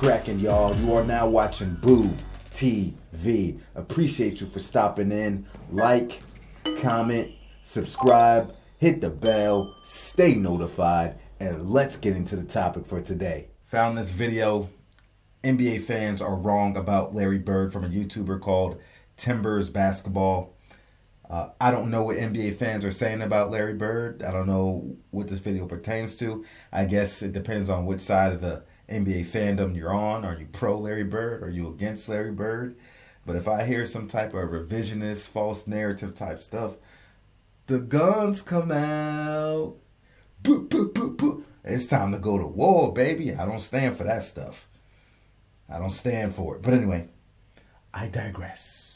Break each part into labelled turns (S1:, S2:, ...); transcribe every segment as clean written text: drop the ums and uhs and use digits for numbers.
S1: cracking, y'all? You are now watching Boo TV. Appreciate you for stopping in. Like, comment, subscribe, hit the bell, stay notified, and let's get into the topic for today. Found this video. NBA fans are wrong about Larry Bird from a YouTuber called Timbers Basketball. I don't know what NBA fans are saying about Larry Bird. I don't know what this video pertains to. I guess it depends on which side of the NBA fandom you're on. Are you pro Larry Bird? Are you against Larry Bird? But if I hear some type of revisionist, false narrative type stuff, the guns come out. Boo, boo, boo, boo. It's time to go to war, baby. I don't stand for that stuff. I don't stand for it. But anyway, I digress.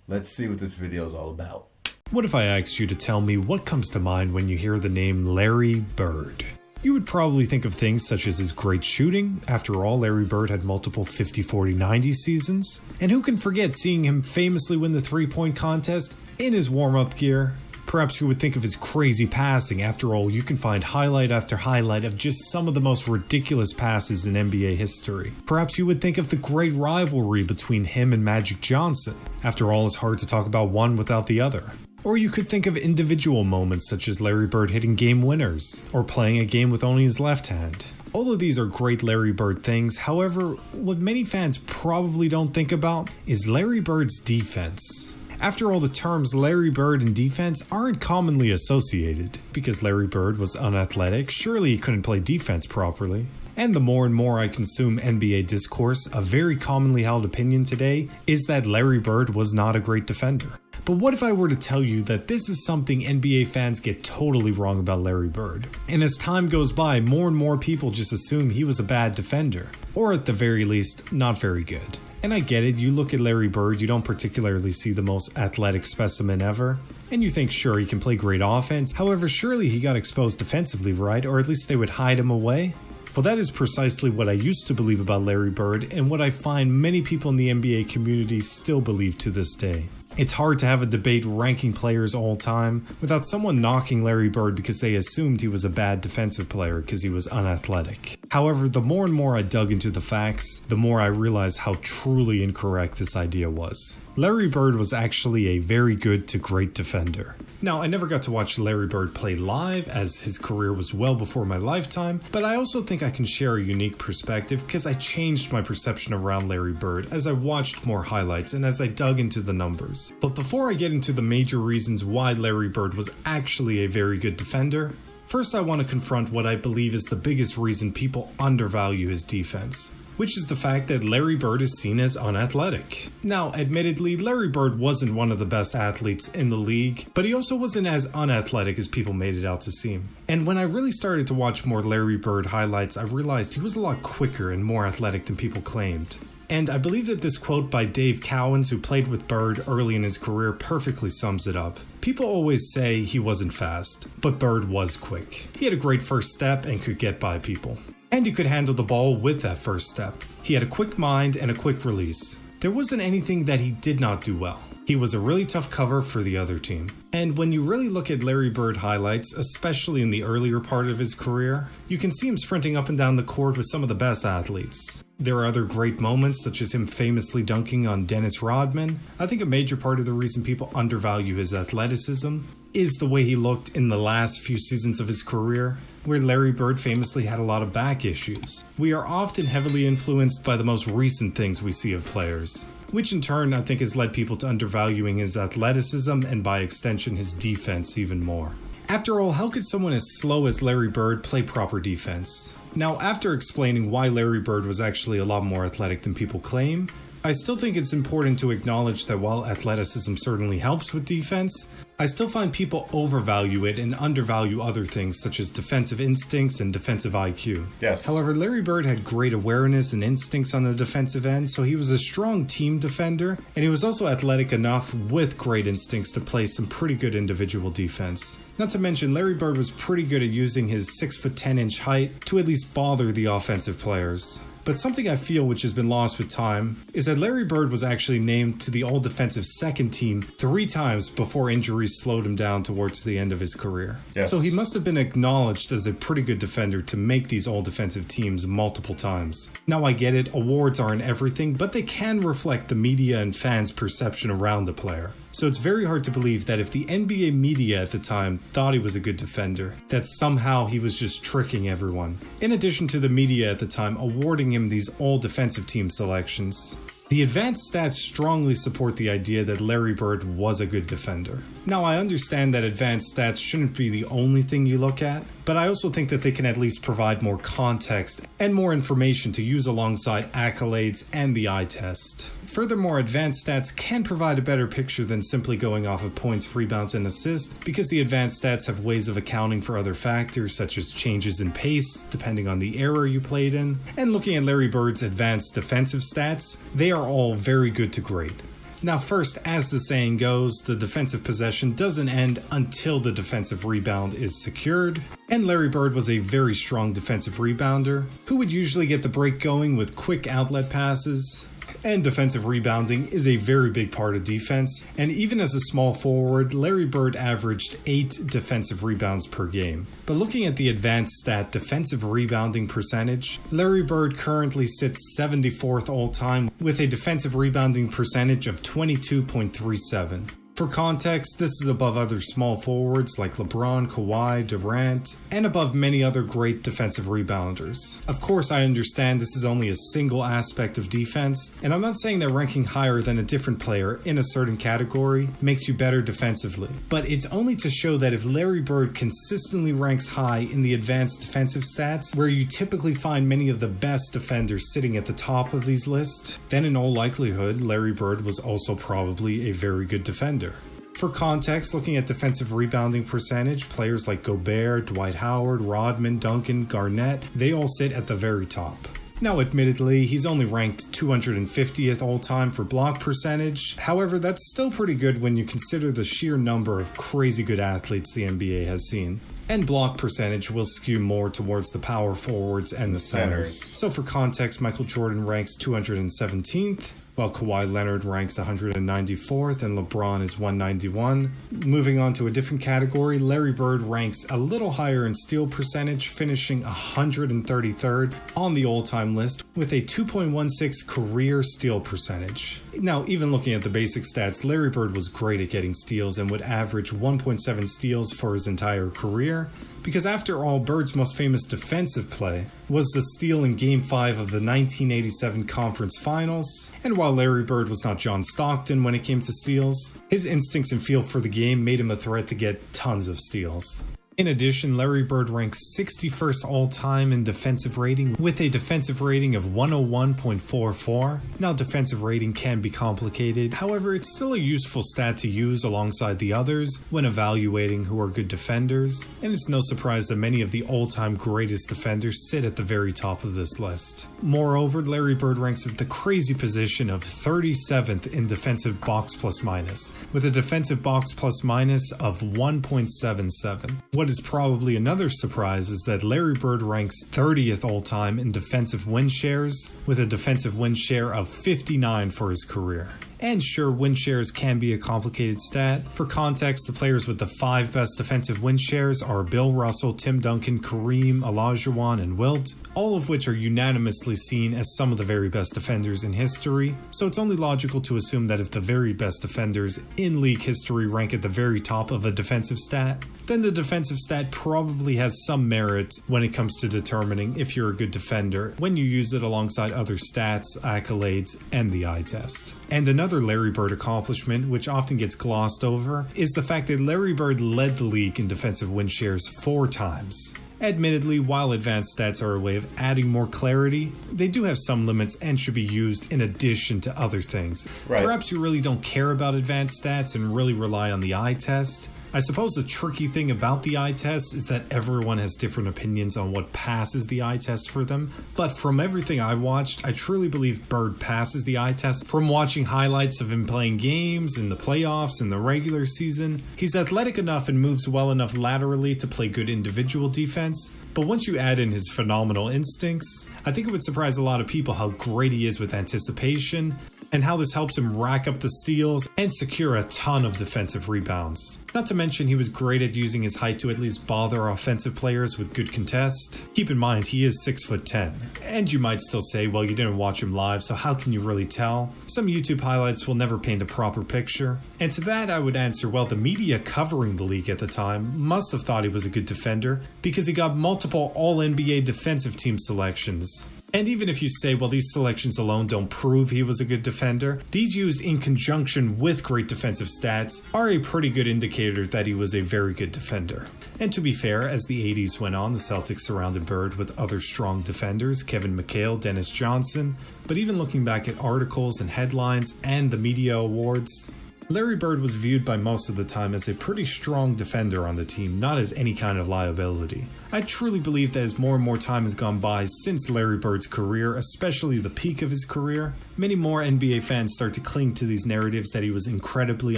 S1: Let's see what this video is all about.
S2: What if I asked you to tell me what comes to mind when you hear the name Larry Bird? You would probably think of things such as his great shooting. After all, Larry Bird had multiple 50, 40, 90 seasons. And who can forget seeing him famously win the three-point contest in his warm-up gear? Perhaps you would think of his crazy passing. After all, you can find highlight after highlight of just some of the most ridiculous passes in NBA history. Perhaps you would think of the great rivalry between him and Magic Johnson. After all, it's hard to talk about one without the other. Or you could think of individual moments such as Larry Bird hitting game winners, or playing a game with only his left hand. All of these are great Larry Bird things. However, what many fans probably don't think about is Larry Bird's defense. After all, the terms Larry Bird and defense aren't commonly associated. Because Larry Bird was unathletic, surely he couldn't play defense properly. And the more and more I consume NBA discourse, a very commonly held opinion today is that Larry Bird was not a great defender. But what if I were to tell you that this is something NBA fans get totally wrong about Larry Bird? And as time goes by, more and more people just assume he was a bad defender. Or at the very least, not very good. And I get it, you look at Larry Bird, you don't particularly see the most athletic specimen ever. And you think, sure, he can play great offense. However, surely he got exposed defensively, right? Or at least they would hide him away. Well, that is precisely what I used to believe about Larry Bird, and what I find many people in the NBA community still believe to this day. It's hard to have a debate ranking players all time without someone knocking Larry Bird because they assumed he was a bad defensive player because he was unathletic. However, the more and more I dug into the facts, the more I realized how truly incorrect this idea was. Larry Bird was actually a very good to great defender. Now, I never got to watch Larry Bird play live, as his career was well before my lifetime, but I also think I can share a unique perspective because I changed my perception around Larry Bird as I watched more highlights and as I dug into the numbers. But before I get into the major reasons why Larry Bird was actually a very good defender, first I want to confront what I believe is the biggest reason people undervalue his defense, which is the fact that Larry Bird is seen as unathletic. Now, admittedly, Larry Bird wasn't one of the best athletes in the league, but he also wasn't as unathletic as people made it out to seem. And when I really started to watch more Larry Bird highlights, I realized he was a lot quicker and more athletic than people claimed. And I believe that this quote by Dave Cowens, who played with Bird early in his career, perfectly sums it up. People always say he wasn't fast, but Bird was quick. He had a great first step and could get by people. And he could handle the ball with that first step. He had a quick mind and a quick release. There wasn't anything that he did not do well. He was a really tough cover for the other team. And when you really look at Larry Bird highlights, especially in the earlier part of his career, you can see him sprinting up and down the court with some of the best athletes. There are other great moments, such as him famously dunking on Dennis Rodman. I think a major part of the reason people undervalue his athleticism is the way he looked in the last few seasons of his career, where Larry Bird famously had a lot of back issues. We are often heavily influenced by the most recent things we see of players, which in turn I think has led people to undervaluing his athleticism and by extension his defense even more. After all, how could someone as slow as Larry Bird play proper defense? Now, after explaining why Larry Bird was actually a lot more athletic than people claim, I still think it's important to acknowledge that while athleticism certainly helps with defense, I still find people overvalue it and undervalue other things such as defensive instincts and defensive IQ.
S1: Yes.
S2: However, Larry Bird had great awareness and instincts on the defensive end, so he was a strong team defender, and he was also athletic enough with great instincts to play some pretty good individual defense. Not to mention, Larry Bird was pretty good at using his 6'10" height to at least bother the offensive players. But something I feel which has been lost with time is that Larry Bird was actually named to the All-Defensive Second Team 3 times before injuries slowed him down towards the end of his career.
S1: Yes.
S2: So he must have been acknowledged as a pretty good defender to make these All-Defensive teams multiple times. Now I get it, awards aren't everything, but they can reflect the media and fans' perception around the player. So it's very hard to believe that if the NBA media at the time thought he was a good defender, that somehow he was just tricking everyone. In addition to the media at the time awarding him these all-defensive team selections, the advanced stats strongly support the idea that Larry Bird was a good defender. Now, I understand that advanced stats shouldn't be the only thing you look at, but I also think that they can at least provide more context and more information to use alongside accolades and the eye test. Furthermore, advanced stats can provide a better picture than simply going off of points, rebounds, and assists, because the advanced stats have ways of accounting for other factors such as changes in pace, depending on the era you played in. And looking at Larry Bird's advanced defensive stats, they are all very good to great. Now first, as the saying goes, the defensive possession doesn't end until the defensive rebound is secured, and Larry Bird was a very strong defensive rebounder, who would usually get the break going with quick outlet passes. And defensive rebounding is a very big part of defense, and even as a small forward, Larry Bird averaged 8 defensive rebounds per game. But looking at the advanced stat defensive rebounding percentage, Larry Bird currently sits 74th all-time with a defensive rebounding percentage of 22.37. For context, this is above other small forwards like LeBron, Kawhi, Durant, and above many other great defensive rebounders. Of course, I understand this is only a single aspect of defense, and I'm not saying that ranking higher than a different player in a certain category makes you better defensively, but it's only to show that if Larry Bird consistently ranks high in the advanced defensive stats, where you typically find many of the best defenders sitting at the top of these lists, then in all likelihood, Larry Bird was also probably a very good defender. For context, looking at defensive rebounding percentage, players like Gobert, Dwight Howard, Rodman, Duncan, Garnett, they all sit at the very top. Now admittedly, he's only ranked 250th all-time for block percentage, however that's still pretty good when you consider the sheer number of crazy good athletes the NBA has seen. And block percentage will skew more towards the power forwards and the centers. So for context, Michael Jordan ranks 217th, while Kawhi Leonard ranks 194th and LeBron is 191. Moving on to a different category, Larry Bird ranks a little higher in steal percentage, finishing 133rd on the all-time list with a 2.16 career steal percentage. Now, even looking at the basic stats, Larry Bird was great at getting steals and would average 1.7 steals for his entire career, because after all, Bird's most famous defensive play was the steal in Game 5 of the 1987 Conference Finals, and while Larry Bird was not John Stockton when it came to steals, his instincts and feel for the game made him a threat to get tons of steals. In addition, Larry Bird ranks 61st all-time in defensive rating with a defensive rating of 101.44. Now, defensive rating can be complicated, however, it's still a useful stat to use alongside the others when evaluating who are good defenders, and it's no surprise that many of the all-time greatest defenders sit at the very top of this list. Moreover, Larry Bird ranks at the crazy position of 37th in defensive box plus minus, with a defensive box plus minus of 1.77. What is probably another surprise is that Larry Bird ranks 30th all-time in defensive win shares, with a defensive win share of 59 for his career. And sure, win shares can be a complicated stat. For context, the players with the 5 best defensive win shares are Bill Russell, Tim Duncan, Kareem, Olajuwon, and Wilt, all of which are unanimously seen as some of the very best defenders in history, so it's only logical to assume that if the very best defenders in league history rank at the very top of a defensive stat, then the defensive stat probably has some merit when it comes to determining if you're a good defender when you use it alongside other stats, accolades, and the eye test. And another Larry Bird accomplishment, which often gets glossed over, is the fact that Larry Bird led the league in defensive win shares 4 times. Admittedly, while advanced stats are a way of adding more clarity, they do have some limits and should be used in addition to other things. Right. Perhaps you really don't care about advanced stats and really rely on the eye test. I suppose the tricky thing about the eye test is that everyone has different opinions on what passes the eye test for them, but from everything I watched, I truly believe Bird passes the eye test. From watching highlights of him playing games, in the playoffs, in the regular season, he's athletic enough and moves well enough laterally to play good individual defense, But once you add in his phenomenal instincts, I think it would surprise a lot of people how great he is with anticipation, and how this helps him rack up the steals and secure a ton of defensive rebounds. Not to mention he was great at using his height to at least bother offensive players with good contest. Keep in mind he is 6'10", and you might still say, well, you didn't watch him live, so how can you really tell? Some YouTube highlights will never paint a proper picture. And to that I would answer, well, the media covering the league at the time must have thought he was a good defender because he got multiple All-NBA defensive team selections. And even if you say, well, these selections alone don't prove he was a good defender, these used in conjunction with great defensive stats are a pretty good indicator that he was a very good defender. And to be fair, as the 80s went on, the Celtics surrounded Bird with other strong defenders, Kevin McHale, Dennis Johnson, but even looking back at articles and headlines and the media awards, Larry Bird was viewed by most of the time as a pretty strong defender on the team, not as any kind of liability. I truly believe that as more and more time has gone by since Larry Bird's career, especially the peak of his career, many more NBA fans start to cling to these narratives that he was incredibly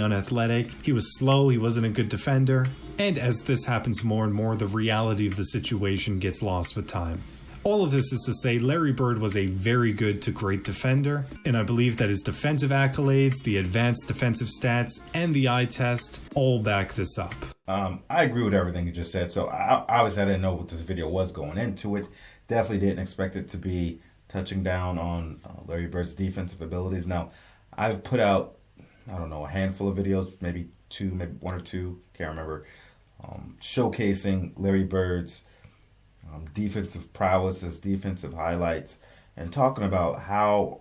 S2: unathletic, he was slow, he wasn't a good defender, and as this happens more and more, the reality of the situation gets lost with time. All of this is to say Larry Bird was a very good to great defender, and I believe that his defensive accolades, the advanced defensive stats, and the eye test all back this up.
S1: I agree with everything you just said. So obviously I didn't know what this video was going into it. Definitely didn't expect it to be touching down on Larry Bird's defensive abilities. Now, I've put out, I don't know, a handful of videos, maybe two, maybe one or two, can't remember, showcasing Larry Bird's defensive prowess, his defensive highlights, and talking about how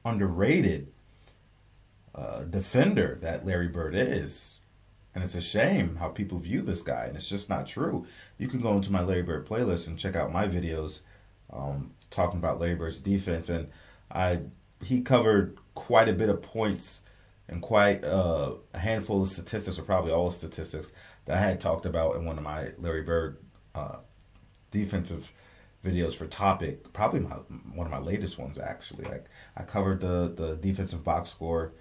S1: underrated defender that Larry Bird is. And it's a shame how people view this guy, and it's just not true. You can go into my Larry Bird playlist and check out my videos talking about Larry Bird's defense, and he covered quite a bit of points and quite a handful of statistics, or probably all the statistics that I had talked about in one of my Larry Bird defensive videos for Topic, probably one of my latest ones actually. I covered the defensive box score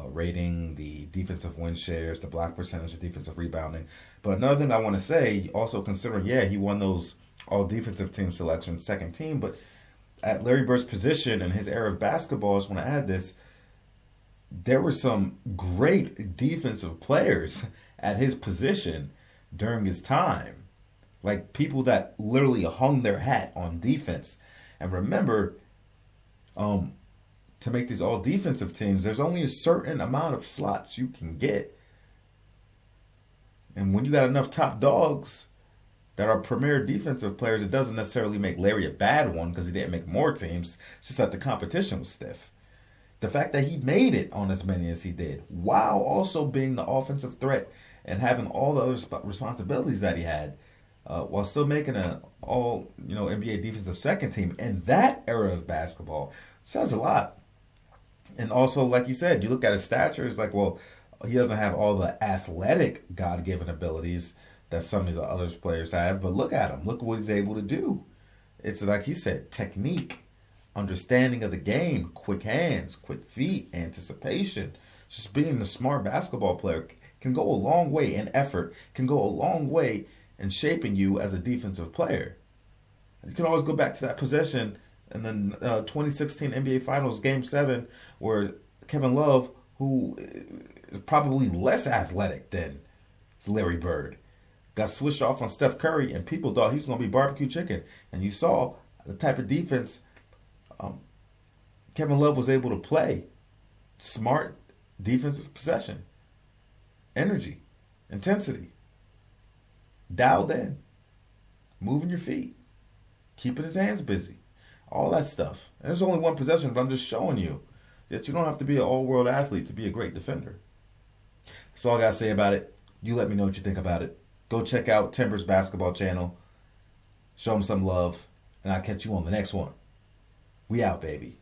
S1: rating, the defensive win shares, the block percentage, the defensive rebounding. But another thing I want to say, also considering, he won those all defensive team selections, second team, but at Larry Bird's position and his era of basketball, I just want to add this, there were some great defensive players at his position during his time. Like people that literally hung their hat on defense. And remember, to make these all defensive teams, there's only a certain amount of slots you can get. And when you got enough top dogs that are premier defensive players, it doesn't necessarily make Larry a bad one because he didn't make more teams. It's just that the competition was stiff. The fact that he made it on as many as he did, while also being the offensive threat and having all the other responsibilities that he had, while still making an all NBA defensive second team in that era of basketball, says a lot. And also, like you said, you look at his stature, it's like, well, he doesn't have all the athletic God-given abilities that some of these other players have, but look at him. Look what he's able to do. It's like he said, technique, understanding of the game, quick hands, quick feet, anticipation. Just being a smart basketball player can go a long way in effort, can go a long way in shaping you as a defensive player. You can always go back to that possession in the 2016 NBA Finals Game 7 where Kevin Love, who is probably less athletic than Larry Bird, got switched off on Steph Curry, and people thought he was going to be barbecue chicken. And you saw the type of defense Kevin Love was able to play. Smart defensive possession, energy, intensity, dialed in, moving your feet, keeping his hands busy, all that stuff. And there's only one possession, but I'm just showing you that you don't have to be an all-world athlete to be a great defender. That's all I got to say about it. You let me know what you think about it. Go check out Timber's basketball channel. Show him some love, and I'll catch you on the next one. We out, baby.